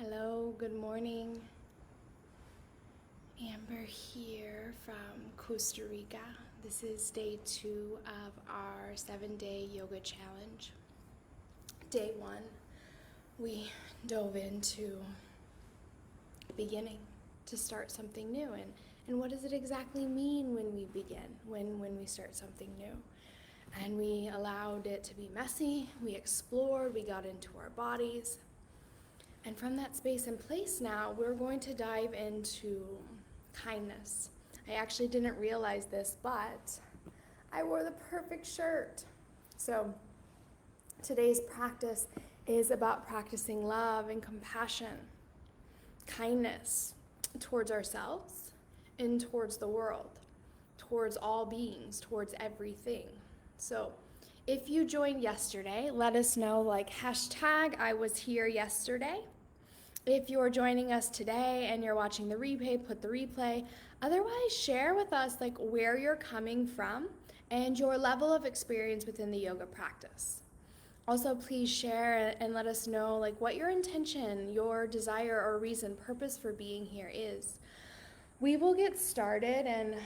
Hello, good morning. Amber here from Costa Rica. This is day 2 of our 7-day yoga challenge. Day 1, we dove into beginning to start something new. And what does it exactly mean when we begin, when we start something new? And we allowed it to be messy, we explored, we got into our bodies. And from that space and place now, we're going to dive into kindness. I actually didn't realize this, but I wore the perfect shirt. So today's practice is about practicing love and compassion, kindness towards ourselves and towards the world, towards all beings, towards everything. So if you joined yesterday, let us know, hashtag I was here yesterday. If you're joining us today and you're watching the replay, put the replay. Otherwise, share with us where you're coming from and your level of experience within the yoga practice. Also, please share and let us know what your intention, your desire or reason, purpose for being here is. We will get started in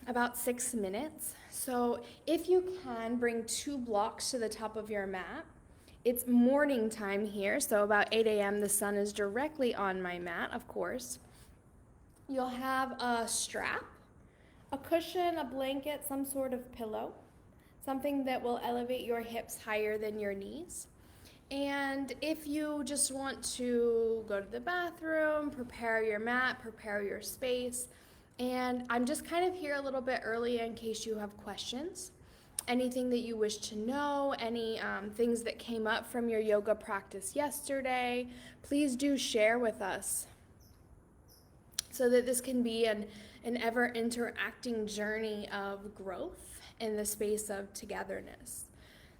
about 6 minutes. So if you can, bring 2 blocks to the top of your mat. It's morning time here, so about 8 a.m. the sun is directly on my mat, of course. You'll have a strap, a cushion, a blanket, some sort of pillow, something that will elevate your hips higher than your knees. And if you just want to go to the bathroom, prepare your mat, prepare your space, and I'm just kind of here a little bit early in case you have questions. Anything that you wish to know, any things that came up from your yoga practice yesterday, please do share with us so that this can be an ever interacting journey of growth in the space of togetherness.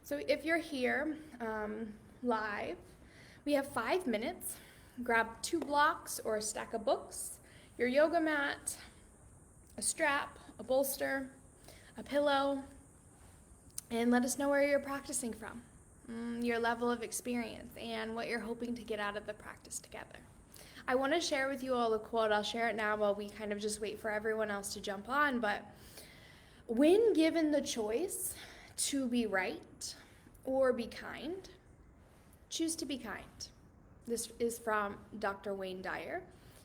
So if you're here live, we have 5 minutes. Grab 2 blocks or a stack of books, your yoga mat, a strap, a bolster, a pillow, and let us know where you're practicing from, your level of experience, and what you're hoping to get out of the practice together. I want to share with you all a quote. I'll share it now while we kind of just wait for everyone else to jump on. But when given the choice to be right or be kind, choose to be kind. This is from Dr. Wayne Dyer.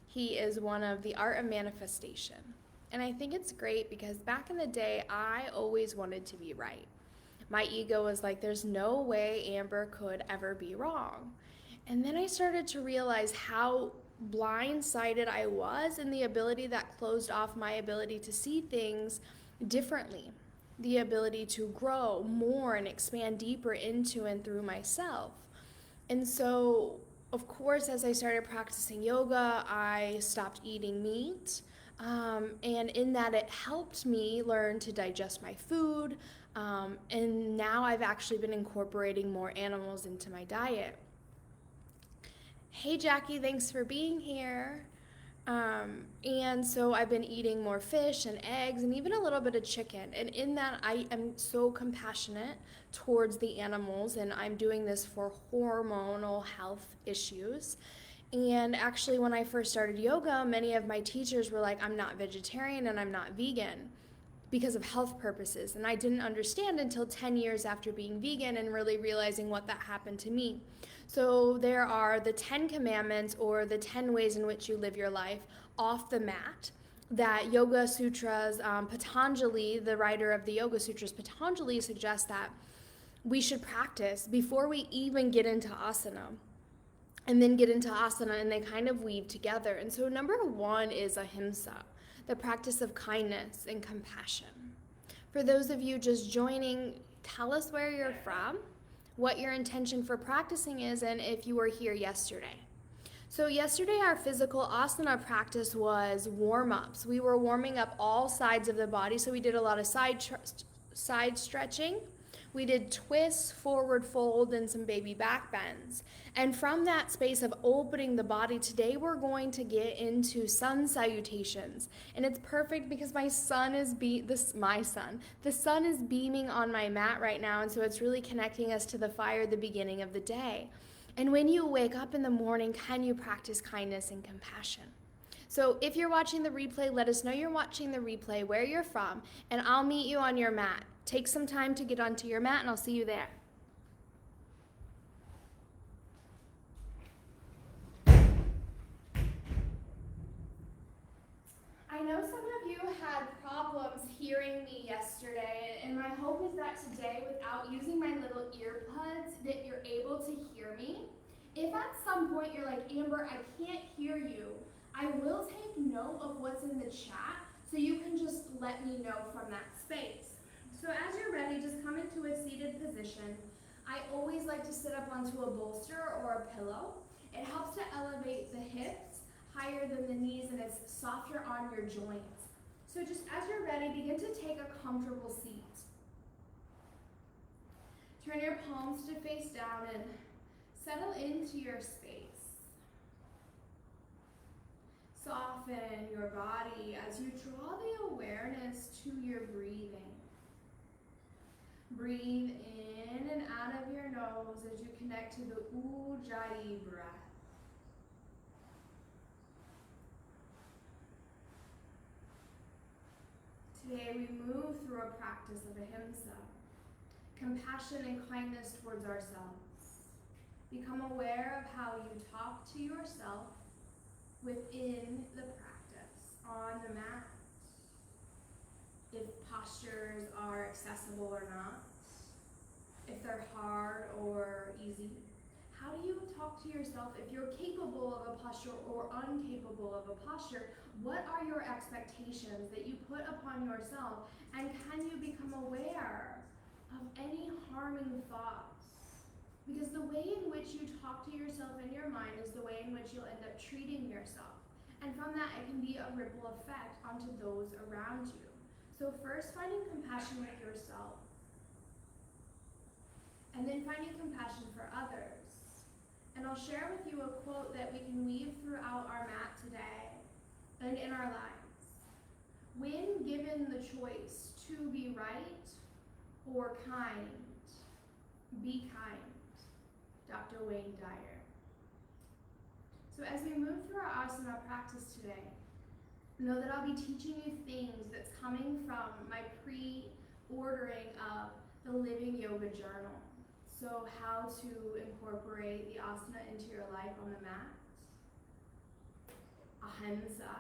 He is one of the Art of Manifestation. And I think it's great because back in the day, I always wanted to be right. My ego was there's no way Amber could ever be wrong. And then I started to realize how blindsided I was in the ability that closed off my ability to see things differently, the ability to grow more and expand deeper into and through myself. And so, of course, as I started practicing yoga, I stopped eating meat. And in that, it helped me learn to digest my food. And now I've actually been incorporating more animals into my diet. Hey, Jackie, thanks for being here. And so I've been eating more fish and eggs and even a little bit of chicken. And in that, I am so compassionate towards the animals, and I'm doing this for hormonal health issues. And actually, when I first started yoga, many of my teachers were like, I'm not vegetarian and I'm not vegan because of health purposes. And I didn't understand until 10 years after being vegan and really realizing what that happened to me. So there are the 10 commandments, or the 10 ways in which you live your life off the mat, that Yoga Sutras, Patanjali, the writer of the Yoga Sutras, Patanjali suggests that we should practice before we even get into asana. And then get into asana, and they kind of weave together. And so number 1 is ahimsa, the practice of kindness and compassion. For those of you just joining, tell us where you're from, what your intention for practicing is, and if you were here yesterday. So yesterday our physical asana practice was warm-ups. We were warming up all sides of the body, so we did a lot of side stretching. We did twists, forward fold, and some baby back bends. And from that space of opening the body, today we're going to get into sun salutations. And it's perfect because the sun is beaming on my mat right now, and so it's really connecting us to the fire at the beginning of the day. And when you wake up in the morning, can you practice kindness and compassion? So if you're watching the replay, let us know you're watching the replay, where you're from, and I'll meet you on your mat. Take some time to get onto your mat, and I'll see you there. I know some of you had problems hearing me yesterday, and my hope is that today, without using my little earbuds, that you're able to hear me. If at some point you're like, Amber, I can't hear you, I will take note of what's in the chat, so you can just let me know from that space. So as you're ready, just come into a seated position. I always like to sit up onto a bolster or a pillow. It helps to elevate the hips higher than the knees, and it's softer on your joints. So just as you're ready, begin to take a comfortable seat. Turn your palms to face down and settle into your space. Soften your body as you draw the awareness to your breathing. Breathe in and out of your nose as you connect to the Ujjayi breath. Today we move through a practice of ahimsa, compassion and kindness towards ourselves. Become aware of how you talk to yourself within the practice, on the mat, if postures are accessible or not, if they're hard or easy. How do you talk to yourself if you're capable of a posture or incapable of a posture? What are your expectations that you put upon yourself? And can you become aware of any harming thoughts? Because the way in which you talk to yourself in your mind is the way in which you'll end up treating yourself. And from that, it can be a ripple effect onto those around you. So first, finding compassion with yourself. And then finding compassion for others. And I'll share with you a quote that we can weave throughout our mat today and in our lives. When given the choice to be right or kind, be kind. Dr. Wayne Dyer. So as we move through our asana practice today, know that I'll be teaching you things that's coming from my pre-ordering of the Living Yoga Journal. So how to incorporate the asana into your life on the mat. Ahimsa,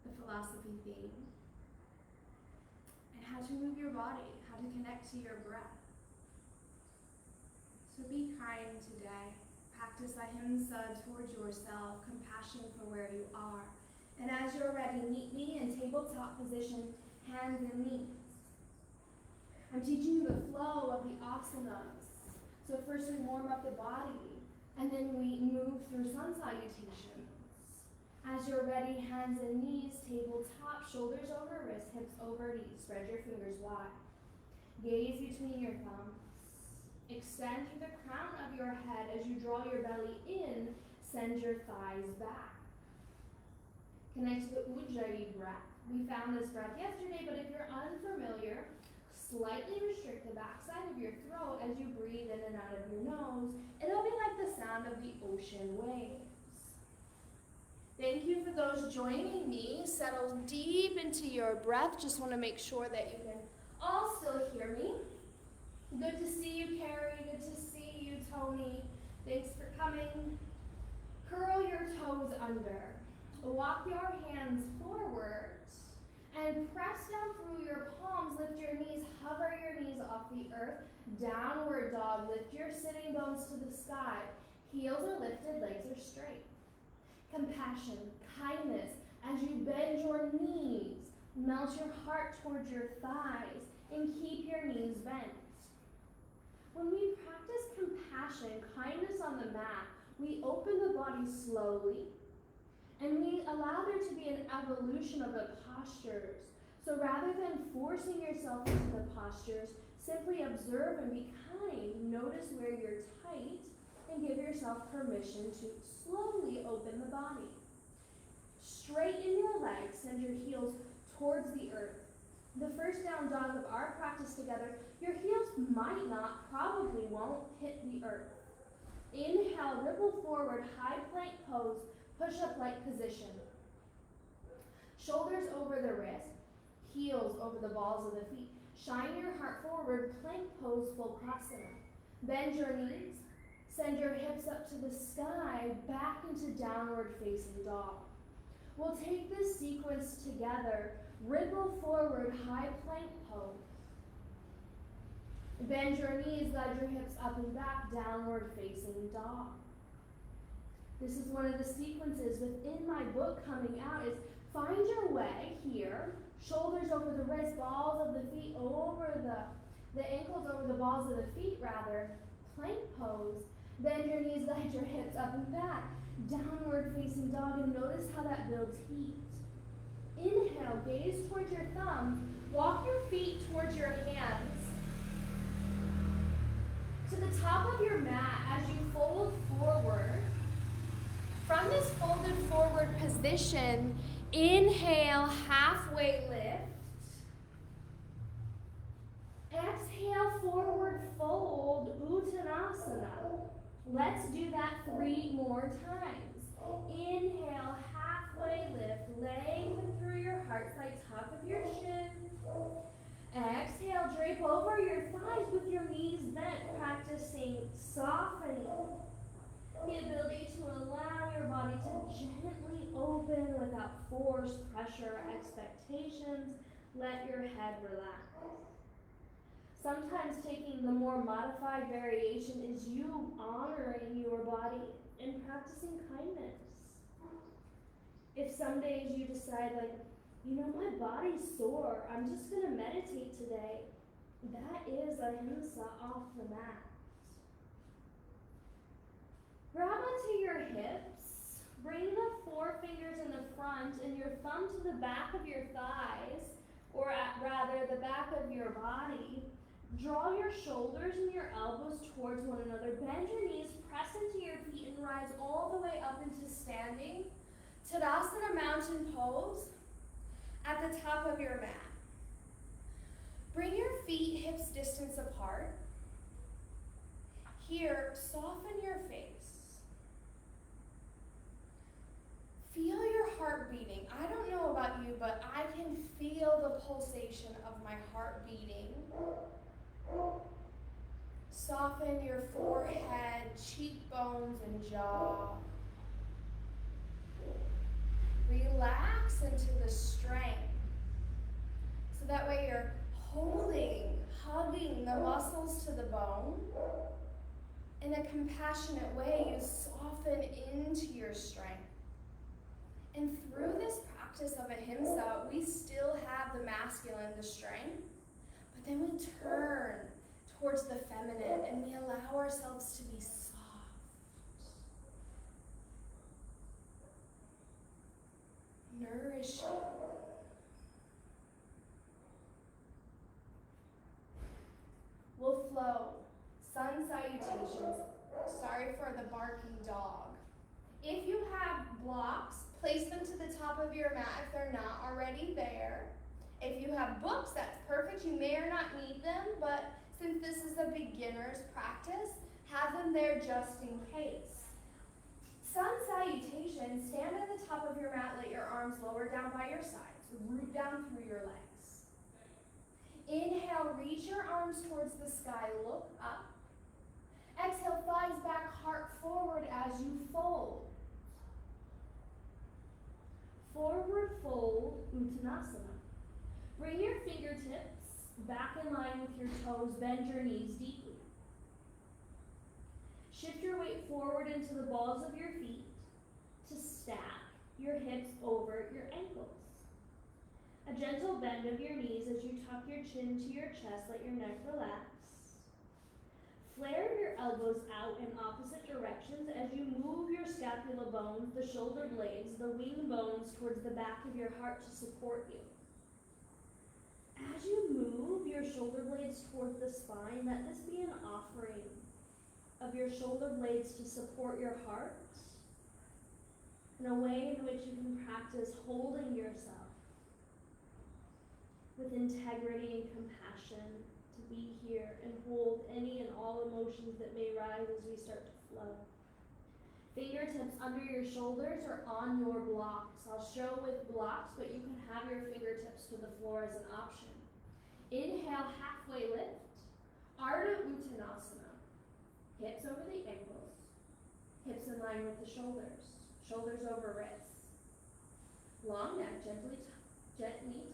the philosophy theme. And how to move your body, how to connect to your breath. So be kind today. Practice ahimsa towards yourself, compassion for where you are. And as you're ready, meet me in tabletop position, hands and knees. I'm teaching you the flow of the asanas. So first we warm up the body, and then we move through sun salutations. As you're ready, hands and knees, tabletop, shoulders over wrists, hips over knees. Spread your fingers wide. Gaze between your thumbs. Extend through the crown of your head as you draw your belly in, send your thighs back. Connect to the Ujjayi breath. We found this breath yesterday, but if you're unfamiliar, slightly restrict the backside of your throat as you breathe in and out of your nose. It'll be like the sound of the ocean waves. Thank you for those joining me. Settle deep into your breath. Just want to make sure that you can all still hear me. Good to see you, Carrie. Good to see you, Tony. Thanks for coming. Curl your toes under. Walk your hands forward. And press down through your palms, lift your knees, hover your knees off the earth, downward dog, lift your sitting bones to the sky. Heels are lifted, legs are straight. Compassion, kindness, as you bend your knees, melt your heart towards your thighs, and keep your knees bent. When we practice compassion, kindness on the mat, we open the body slowly, and we allow there to be an evolution of the postures. So rather than forcing yourself into the postures, simply observe and be kind. Notice where you're tight and give yourself permission to slowly open the body. Straighten your legs, send your heels towards the earth. The first down dog of our practice together, your heels might not, probably won't hit the earth. Inhale, ripple forward, high plank pose, push-up like position. Shoulders over the wrist, heels over the balls of the feet. Shine your heart forward, plank pose, full prasana. Bend your knees, send your hips up to the sky, back into downward facing dog. We'll take this sequence together. Ripple forward, high plank pose. Bend your knees, glide your hips up and back, downward facing dog. This is one of the sequences within my book coming out is find your way here, shoulders over the wrist, balls of the feet over the ankles over the balls of the feet rather, plank pose. Bend your knees, glide your hips up and back, downward facing dog, and notice how that builds heat. Inhale, gaze towards your thumbs, walk your feet towards your hands. To the top of your mat as you fold forward. From this folded forward position, inhale, halfway lift. Exhale, forward fold, Uttanasana. Let's do that 3 more times. Inhale, halfway lift, lengthen through your heart side, top of your shin. Exhale, drape over your thighs with your knees bent, practicing softening. The ability to allow your body to gently open without force, pressure, or expectations. Let your head relax. Sometimes taking the more modified variation is you honoring your body and practicing kindness. If some days you decide my body's sore, I'm just going to meditate today, that is ahimsa off the mat. Grab onto your hips, bring the forefingers in the front and your thumb to the back of your thighs, or rather the back of your body. Draw your shoulders and your elbows towards one another. Bend your knees, press into your feet, and rise all the way up into standing. Tadasana mountain pose at the top of your mat. Bring your feet hips distance apart. Here, soften your face. Feel your heart beating. I don't know about you, but I can feel the pulsation of my heart beating. Soften your forehead, cheekbones, and jaw. Relax into the strength. So that way you're hugging the muscles to the bone. In a compassionate way, you soften into your strength. And through this practice of ahimsa, we still have the masculine, the strength, but then we turn towards the feminine and we allow ourselves to be soft. Nourishing. We'll flow. Sun salutations. Sorry for the barking dog. If you have blocks, place them to the top of your mat if they're not already there. If you have books, that's perfect. You may or not need them, but since this is a beginner's practice, have them there just in case. Sun salutation, stand at the top of your mat, let your arms lower down by your sides, root down through your legs. Inhale, reach your arms towards the sky, look up. Exhale, thighs back, heart forward as you fold. Forward fold, Uttanasana. Bring your fingertips back in line with your toes, bend your knees deeply. Shift your weight forward into the balls of your feet to stack your hips over your ankles. A gentle bend of your knees as you tuck your chin to your chest, let your neck relax. Flare your elbows out in opposite directions as you move your scapula bones, the shoulder blades, the wing bones towards the back of your heart to support you. As you move your shoulder blades towards the spine, let this be an offering of your shoulder blades to support your heart in a way in which you can practice holding yourself with integrity and compassion to be here and hold any and all emotions that may rise as we start to flow. Fingertips under your shoulders or on your blocks. I'll show with blocks, but you can have your fingertips to the floor as an option. Inhale, halfway lift. Ardha Uttanasana. Hips over the ankles. Hips in line with the shoulders. Shoulders over wrists. Long neck, gently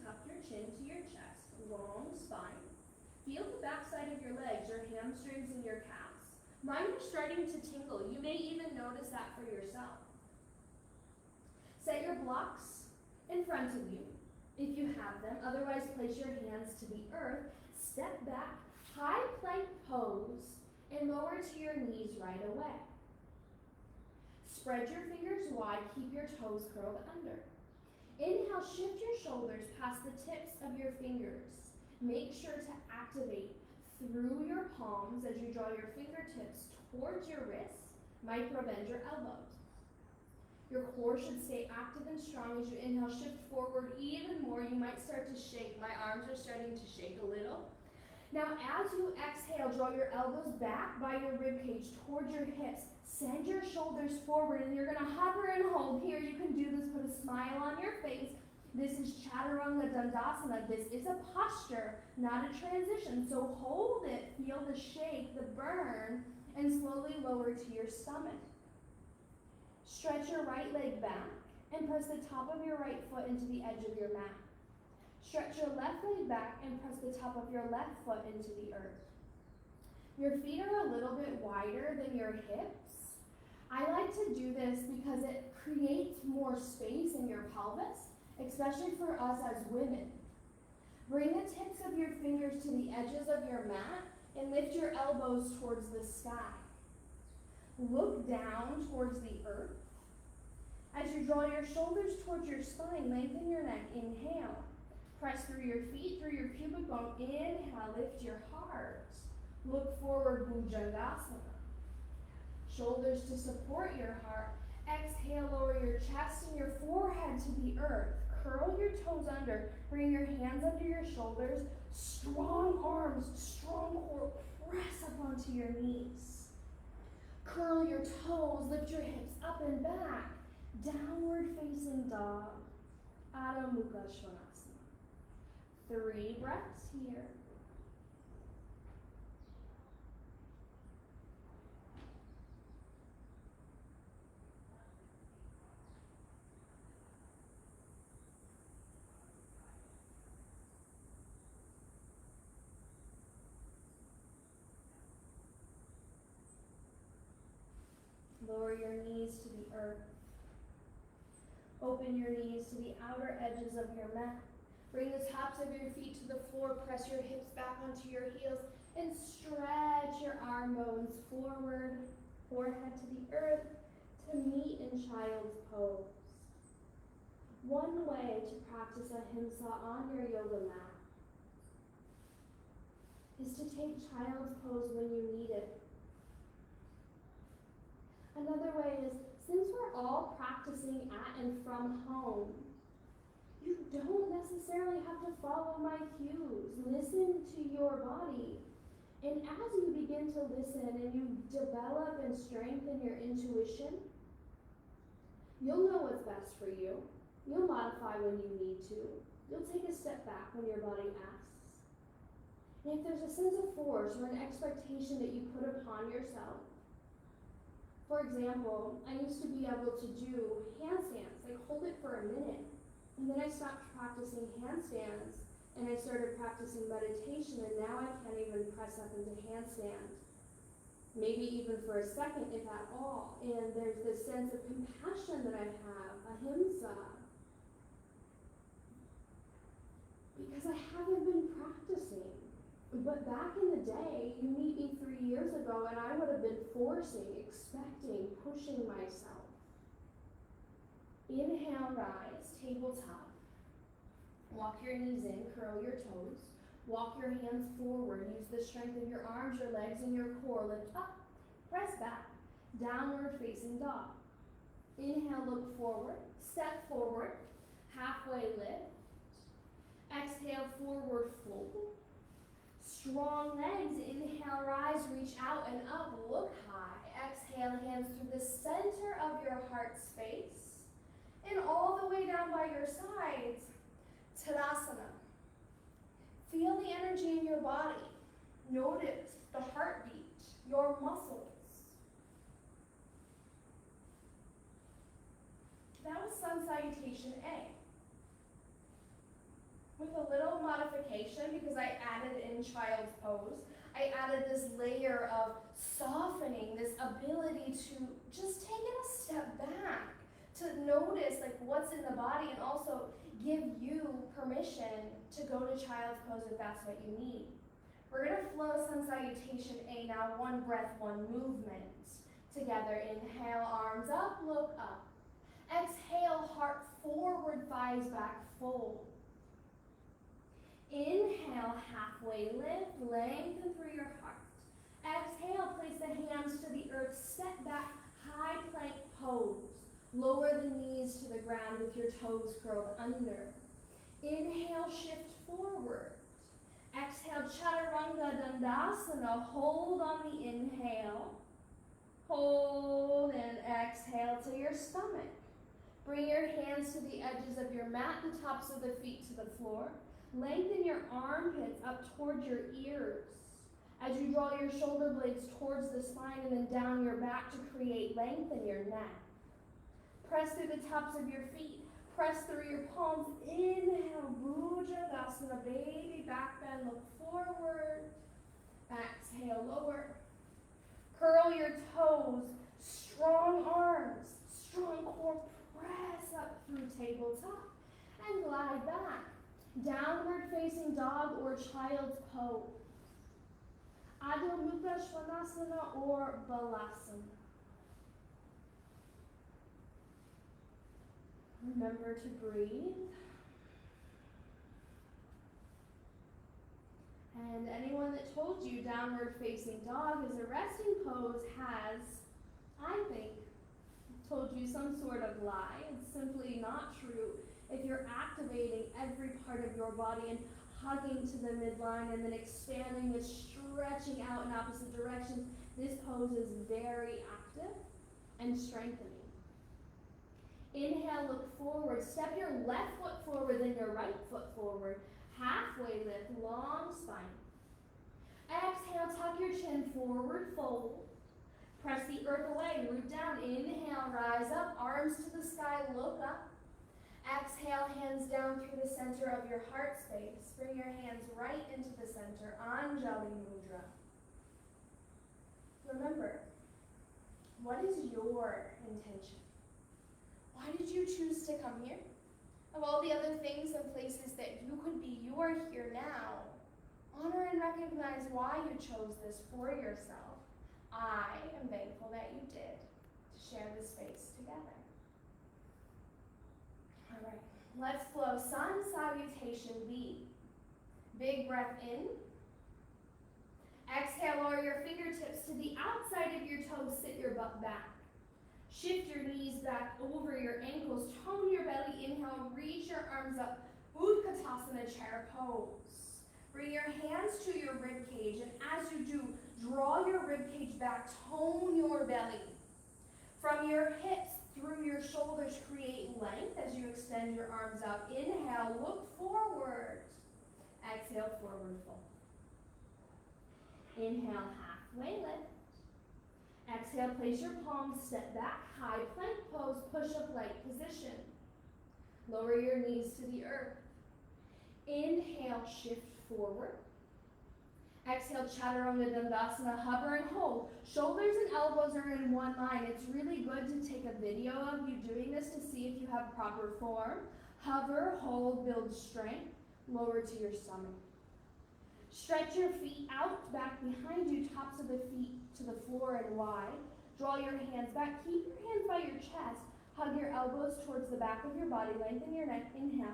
tuck your chin to your chest. Long spine. Feel the backside of your legs, your hamstrings and your calves. Mine are starting to tingle. You may even notice that for yourself. Set your blocks in front of you, if you have them. Otherwise, place your hands to the earth. Step back, high plank pose, and lower to your knees right away. Spread your fingers wide, keep your toes curled under. Inhale, shift your shoulders past the tips of your fingers. Make sure to activate through your palms as you draw your fingertips towards your wrists. Micro bend your elbows. Your core should stay active and strong as you inhale. Shift forward even more. You might start to shake. My arms are starting to shake a little. Now, as you exhale, draw your elbows back by your rib cage towards your hips. Send your shoulders forward, and you're going to hover and hold. Here, you can do this. Put a smile on your face. This is Chaturanga Dandasana. This is a posture, not a transition. So hold it, feel the shake, the burn, and slowly lower to your stomach. Stretch your right leg back and press the top of your right foot into the edge of your mat. Stretch your left leg back and press the top of your left foot into the earth. Your feet are a little bit wider than your hips. I like to do this because it creates more space in your pelvis, especially for us as women. Bring the tips of your fingers to the edges of your mat and lift your elbows towards the sky. Look down towards the earth. As you draw your shoulders towards your spine, lengthen your neck. Inhale. Press through your feet, through your pubic bone. Inhale, lift your heart. Look forward, Bhujangasana. Shoulders to support your heart. Exhale, lower your chest and your forehead to the earth. Curl your toes under. Bring your hands under your shoulders. Strong arms, strong core. Press up onto your knees. Curl your toes. Lift your hips up and back. Downward facing dog. Adho Mukha Svanasana. 3 breaths here. Lower your knees to the earth. Open your knees to the outer edges of your mat. Bring the tops of your feet to the floor. Press your hips back onto your heels and stretch your arm bones forward, forehead to the earth to meet in child's pose. One way to practice ahimsa on your yoga mat is to take child's pose when you need it. Another way is, since we're all practicing at and from home, you don't necessarily have to follow my cues. Listen to your body. And as you begin to listen and you develop and strengthen your intuition, you'll know what's best for you. You'll modify when you need to. You'll take a step back when your body asks. And if there's a sense of force or an expectation that you put upon yourself, for example, I used to be able to do handstands, like hold it for a minute. And then I stopped practicing handstands and I started practicing meditation, and now I can't even press up into handstand. Maybe even for a second, if at all. And there's this sense of compassion that I have, ahimsa. Because I haven't been practicing. But back in the day, you meet me 3 years ago, and I would have been forcing, expecting, pushing myself. Inhale, rise, tabletop. Walk your knees in, curl your toes. Walk your hands forward. Use the strength of your arms, your legs, and your core. Lift up, press back, downward facing dog. Inhale, look forward, step forward, halfway lift. Exhale, forward fold. Strong legs. Inhale, rise, reach out and up, look high. Exhale, hands through the center of your heart space and all the way down by your sides. Tadasana. Feel the energy in your body. Notice the heartbeat, your muscles. That was Sun Salutation A. With a little modification, because I added in Child's Pose, I added this layer of softening, this ability to just take it a step back, to notice like what's in the body and also give you permission to go to Child's Pose if that's what you need. We're gonna flow Sun Salutation A now, one breath, one movement. Together, inhale, arms up, look up. Exhale, heart forward, thighs back, fold. Inhale, halfway lift, lengthen through your heart. Exhale, place the hands to the earth, step back, high plank pose. Lower the knees to the ground with your toes curled under. Inhale, shift forward. Exhale, Chaturanga Dandasana, hold on the inhale. Hold and exhale to your stomach. Bring your hands to the edges of your mat, the tops of the feet to the floor. Lengthen your armpits up towards your ears as you draw your shoulder blades towards the spine and then down your back to create length in your neck. Press through the tops of your feet. Press through your palms. Inhale, Bhujangasana, baby back bend, look forward. Exhale, lower. Curl your toes, strong arms, strong core, press up through tabletop and glide back. Downward facing dog or child's pose. Adho Mukha Svanasana or Balasana. Remember to breathe. And anyone that told you downward facing dog is a resting pose has, I think, told you some sort of lie. It's simply not true. If you're activating every part of your body and hugging to the midline and then expanding and stretching out in opposite directions, this pose is very active and strengthening. Inhale, look forward. Step your left foot forward, then your right foot forward. Halfway lift, long spine. Exhale, tuck your chin forward, fold. Press the earth away, root down. Inhale, rise up, arms to the sky, look up. Exhale, hands down through the center of your heart space. Bring your hands right into the center, Anjali Mudra. Remember, what is your intention? Why did you choose to come here? Of all the other things and places that you could be, you are here now. Honor and recognize why you chose this for yourself. I am thankful that you did, to share this space together. All right, let's flow Sun Salutation B. Big breath in. Exhale, lower your fingertips to the outside of your toes, sit your butt back. Shift your knees back over your ankles, tone your belly, inhale, reach your arms up, Utkatasana chair pose. Bring your hands to your rib cage, and as you do, draw your rib cage back, tone your belly. From your hips through your shoulders, create length as you extend your arms out. Inhale, look forward. Exhale, forward fold. Inhale, halfway lift. Exhale, place your palms, step back, high plank pose, push-up leg position. Lower your knees to the earth. Inhale, shift forward. Exhale, Chaturanga Dandasana, hover and hold. Shoulders and elbows are in one line. It's really good to take a video of you doing this to see if you have proper form. Hover, hold, build strength. Lower to your stomach. Stretch your feet out, back behind you, tops of the feet to the floor and wide. Draw your hands back. Keep your hands by your chest. Hug your elbows towards the back of your body. Lengthen your neck. Inhale.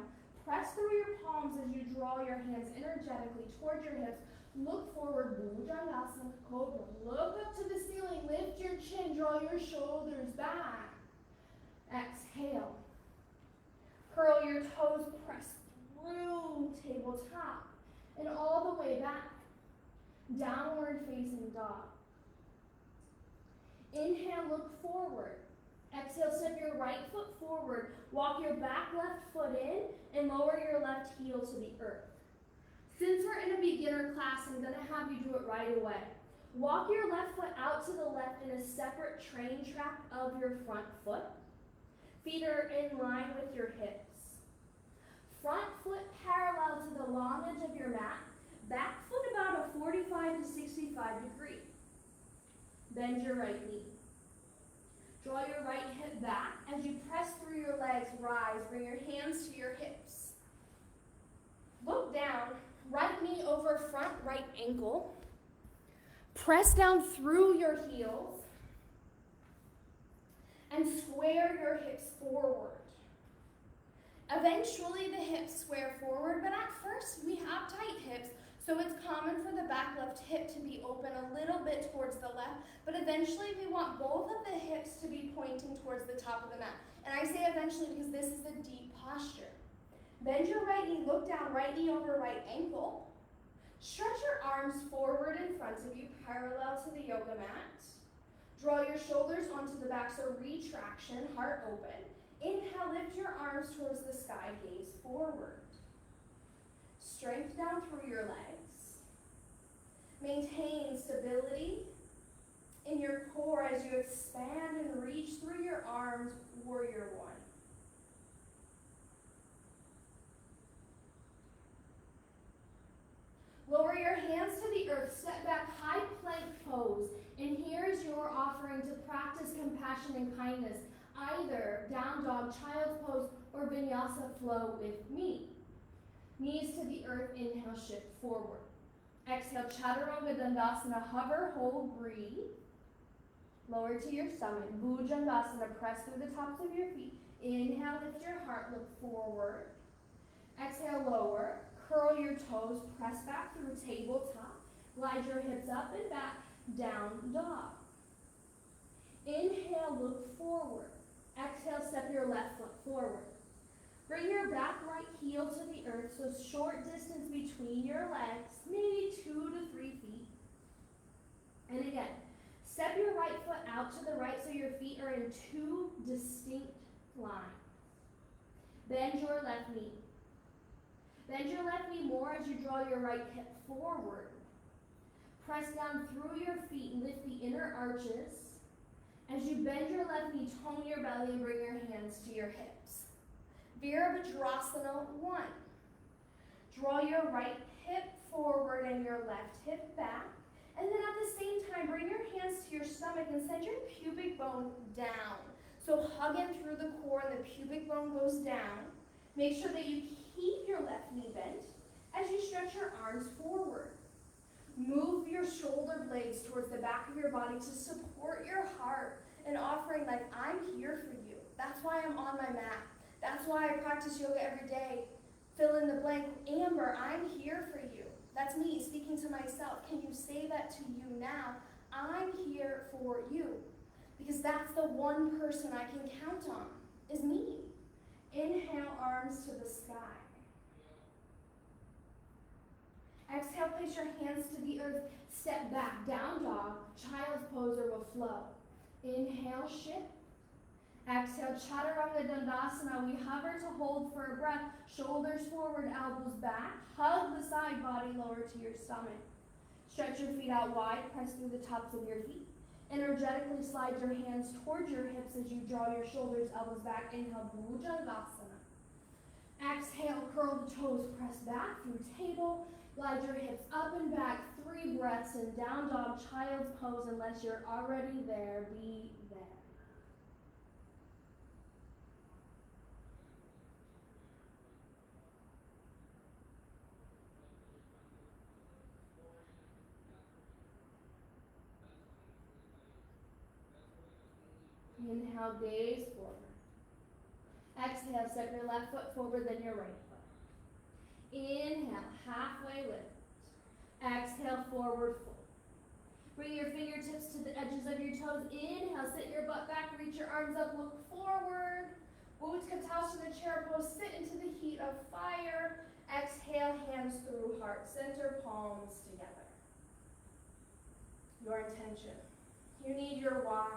Press through your palms as you draw your hands energetically towards your hips. Look forward, Bhujangasana, Cobra. Look up to the ceiling. Lift your chin. Draw your shoulders back. Exhale. Curl your toes. Press through tabletop. And all the way back. downward facing dog. Inhale, look forward. Exhale, step your right foot forward. Walk your back left foot in and lower your left heel to the earth. Since we're in a beginner class, I'm going to have you do it right away. Walk your left foot out to the left in a separate train track of your front foot. Feet are in line with your hips. Front foot parallel to the long edge of your mat. Back foot about a 45 to 65 degree. Bend your right knee. Draw your right hip back. As you press through your legs, rise. Bring your hands to your hips. Look down. Right knee over front right ankle. Press down through your heels. And square your hips forward. Eventually the hips square forward, but at first we have tight hips, so it's common for the back left hip to be open a little bit towards the left, but eventually we want both of the hips to be pointing towards the top of the mat. And I say eventually because this is a deep posture. Bend your right knee, look down, right knee over right ankle. Stretch your arms forward in front of you, parallel to the yoga mat. Draw your shoulders onto the back, so retraction, heart open. Inhale, lift your arms towards the sky, gaze forward. Strength down through your legs. Maintain stability in your core as you expand and reach through your arms, warrior one. Lower your hands to the earth, step back, high plank pose. And here is your offering to practice compassion and kindness, either down dog, child's pose, or vinyasa flow with me. Knees to the earth, inhale, shift forward. Exhale, chaturanga dandasana, hover, hold, breathe. Lower to your stomach, bhujangasana, press through the tops of your feet. Inhale, lift your heart, look forward. Exhale, lower, curl your toes, press back through tabletop. Glide your hips up and back, down dog. Inhale, look forward. Exhale, step your left foot forward. Bring your back right heel to the earth, so short distance between your legs, maybe 2 to 3 feet. And again, step your right foot out to the right so your feet are in 2 distinct lines. Bend your left knee. Bend your left knee more as you draw your right hip forward. Press down through your feet and lift the inner arches. As you bend your left knee, tone your belly and bring your hands to your hips. Virabhadrasana 1. Draw your right hip forward and your left hip back. And then at the same time, bring your hands to your stomach and send your pubic bone down. So hug in through the core and the pubic bone goes down. Make sure that you keep your left knee bent as you stretch your arms forward. Move your shoulder blades towards the back of your body to support your heart, and offering like, I'm here for you. That's why I'm on my mat. That's why I practice yoga every day. Fill in the blank. Amber, I'm here for you. That's me speaking to myself. Can you say that to you now? I'm here for you. Because that's the one person I can count on, is me. Inhale, arms to the sky. Exhale, place your hands to the earth. Step back, down dog, child's pose or will flow. Inhale, shift. Exhale, chaturanga dandasana. We hover to hold for a breath. Shoulders forward, elbows back. Hug the side body lower to your stomach. Stretch your feet out wide. Press through the tops of your feet. Energetically slide your hands towards your hips as you draw your shoulders, elbows back. Inhale, bhujangasana. Exhale, curl the toes, press back through table. Glide your hips up and back. 3 breaths in down dog, child's pose. Unless you're already there, be there. Inhale, gaze forward. Exhale, step your left foot forward, then your right foot. Inhale, halfway lift. Exhale, forward fold. Bring your fingertips to the edges of your toes. Inhale, sit your butt back, reach your arms up, look forward. Utkatasana chair pose, sit into the heat of fire. Exhale, hands through heart center, palms together. your intention. You need your why.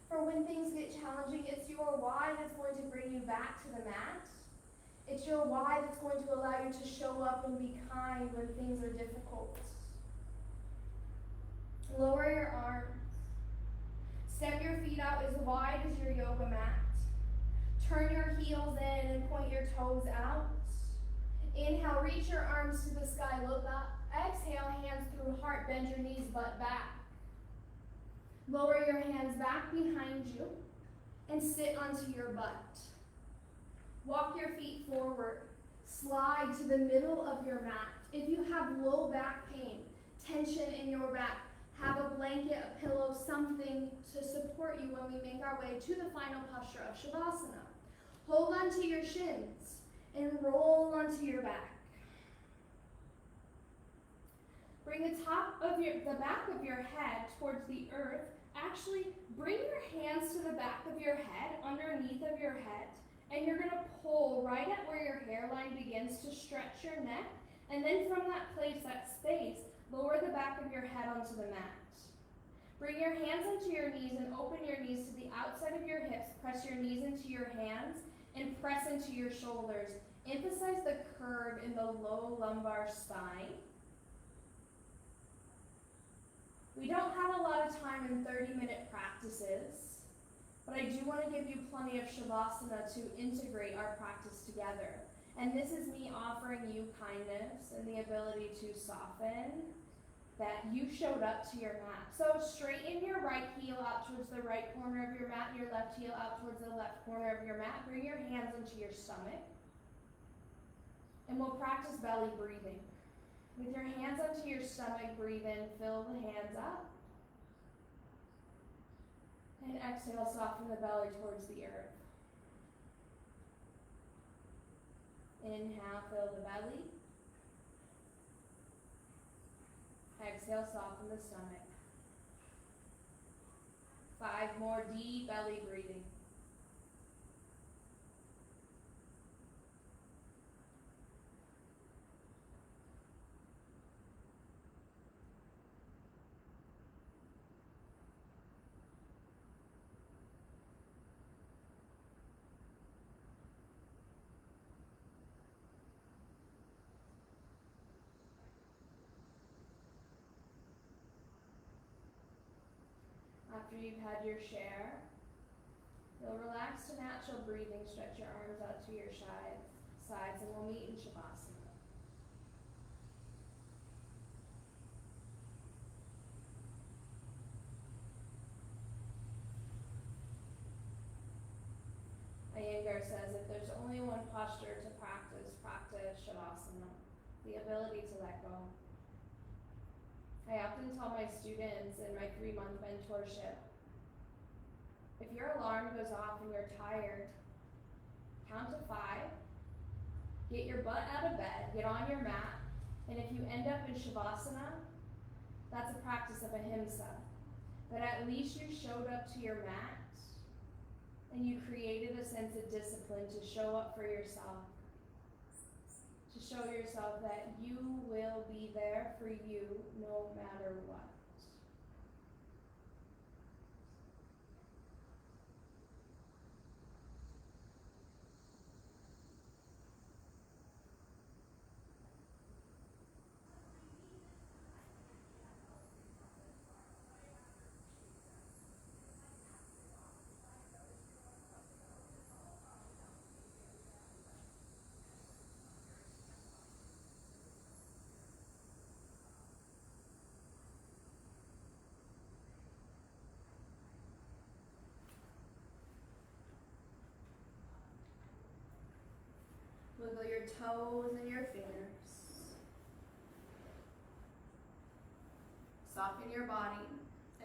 For when things get challenging, it's your why that's going to bring you back to the mat. It's your why that's going to allow you to show up and be kind when things are difficult. Lower your arms. Step your feet out as wide as your yoga mat. Turn your heels in and point your toes out. Inhale, reach your arms to the sky, look up. Exhale, hands through heart, bend your knees, butt back. Lower your hands back behind you and sit onto your butt. Walk your feet forward. Slide to the middle of your mat. If you have low back pain, tension in your back, have a blanket, a pillow, something to support you when we make our way to the final posture of Shavasana. Hold onto your shins and roll onto your back. Bring the back of your head towards the earth. Actually, bring your hands to the back of your head, underneath of your head, and you're going to pull right at where your hairline begins to stretch your neck, and then from that place, that space, lower the back of your head onto the mat. Bring your hands into your knees and open your knees to the outside of your hips. Press your knees into your hands and press into your shoulders. Emphasize the curve in the low lumbar spine. We don't have a lot of time in 30-minute practices, but I do want to give you plenty of Shavasana to integrate our practice together. And this is me offering you kindness and the ability to soften that you showed up to your mat. So straighten your right heel out towards the right corner of your mat, your left heel out towards the left corner of your mat. Bring your hands into your stomach. And we'll practice belly breathing. With your hands onto your stomach, breathe in, fill the hands up. And exhale, soften the belly towards the earth. Inhale, fill the belly. Exhale, soften the stomach. 5 more deep belly breathing. After you've had your share, you'll relax to natural breathing, stretch your arms out to your sides, and we'll meet in Shavasana. Iyengar says, if there's only one posture to practice, practice Shavasana, the ability to let go. I often tell my students in my 3-month mentorship, if your alarm goes off and you're tired, count to 5, get your butt out of bed, get on your mat, and if you end up in Shavasana, that's a practice of ahimsa. But at least you showed up to your mat and you created a sense of discipline to show up for yourself. To show yourself that you will be there for you no matter what. Wiggle your toes and your fingers. Soften your body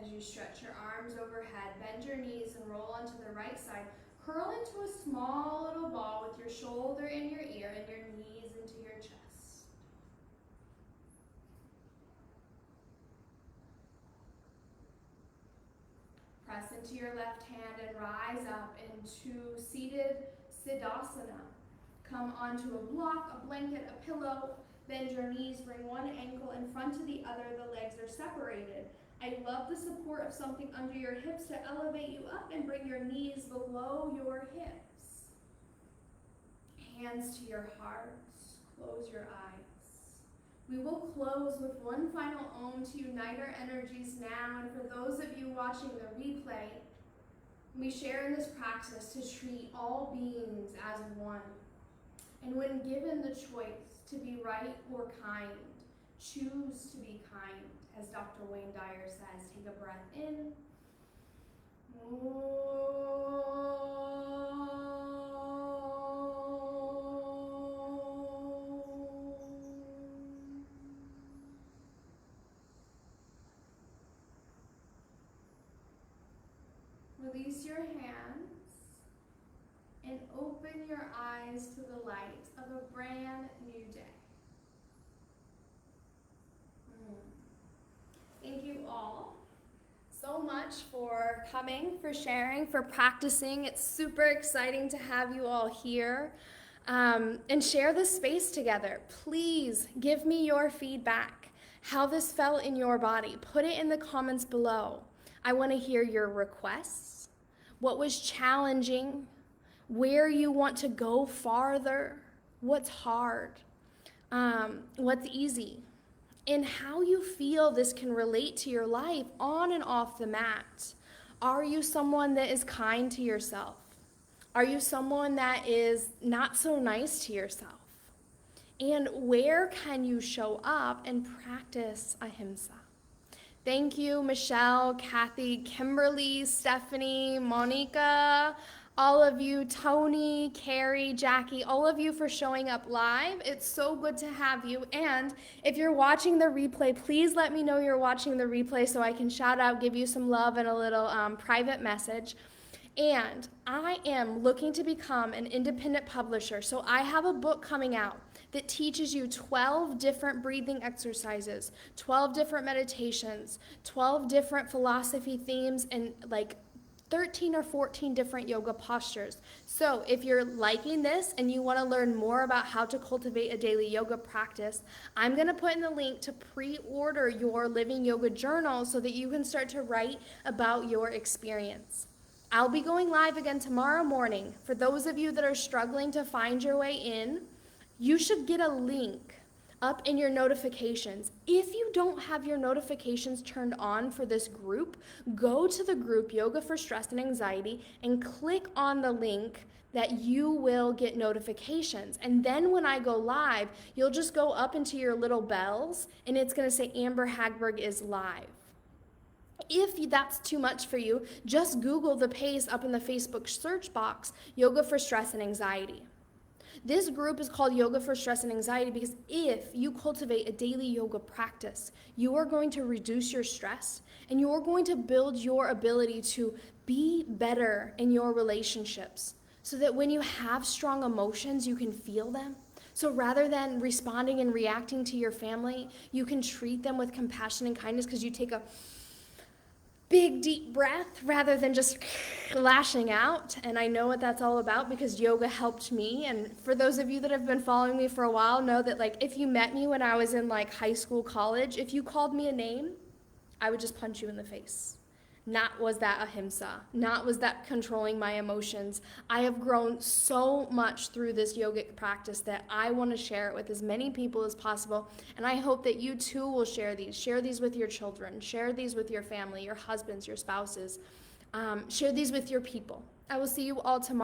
as you stretch your arms overhead. Bend your knees and roll onto the right side. Curl into a small little ball with your shoulder in your ear and your knees into your chest. Press into your left hand and rise up into seated Siddhasana. Come onto a block, a blanket, a pillow. Bend your knees, bring one ankle in front of the other. The legs are separated. I love the support of something under your hips to elevate you up and bring your knees below your hips. Hands to your heart, close your eyes. We will close with one final Om to unite our energies now, and for those of you watching the replay, we share in this practice to treat all beings as one. And when given the choice to be right or kind, choose to be kind. As Dr. Wayne Dyer says, take a breath in. Release your hands and open your eyes to the light of a brand new day. Thank you all so much for coming, for sharing, for practicing. It's super exciting to have you all here and share this space together. Please give me your feedback, how this felt in your body. Put it in the comments below. I want to hear your requests, what was challenging, where you want to go farther, what's hard, what's easy, and how you feel this can relate to your life on and off the mat. Are you someone that is kind to yourself? Are you someone that is not so nice to yourself? And where can you show up and practice ahimsa? Thank you, Michelle, Kathy, Kimberly, Stephanie, Monica, all of you, Tony, Carrie, Jackie, all of you for showing up live. It's so good to have you. And if you're watching the replay, please let me know you're watching the replay so I can shout out, give you some love and a little private message. And I am looking to become an independent publisher. So I have a book coming out that teaches you 12 different breathing exercises, 12 different meditations, 12 different philosophy themes, and like 13 or 14 different yoga postures. So if you're liking this and you want to learn more about how to cultivate a daily yoga practice, I'm going to put in the link to pre-order your Living Yoga Journal so that you can start to write about your experience. I'll be going live again tomorrow morning. For those of you that are struggling to find your way in, you should get a link up in your notifications. If you don't have your notifications turned on for this group, go to the group Yoga for Stress and Anxiety and click on the link that you will get notifications. And then when I go live, you'll just go up into your little bells and it's going to say Amber Hagberg is live. If that's too much for you, just Google the page up in the Facebook search box, Yoga for Stress and Anxiety. This group is called Yoga for Stress and Anxiety because if you cultivate a daily yoga practice, you are going to reduce your stress and you are going to build your ability to be better in your relationships so that when you have strong emotions, you can feel them. So rather than responding and reacting to your family, you can treat them with compassion and kindness because you take a big deep breath rather than just lashing out. And I know what that's all about because yoga helped me. And for those of you that have been following me for a while know that like if you met me when I was in like high school, college, if you called me a name, I would just punch you in the face. Not was that ahimsa, not was that controlling my emotions. I have grown so much through this yogic practice that I want to share it with as many people as possible. And I hope that you too will share these with your children, share these with your family, your husbands, your spouses, share these with your people. I will see you all tomorrow.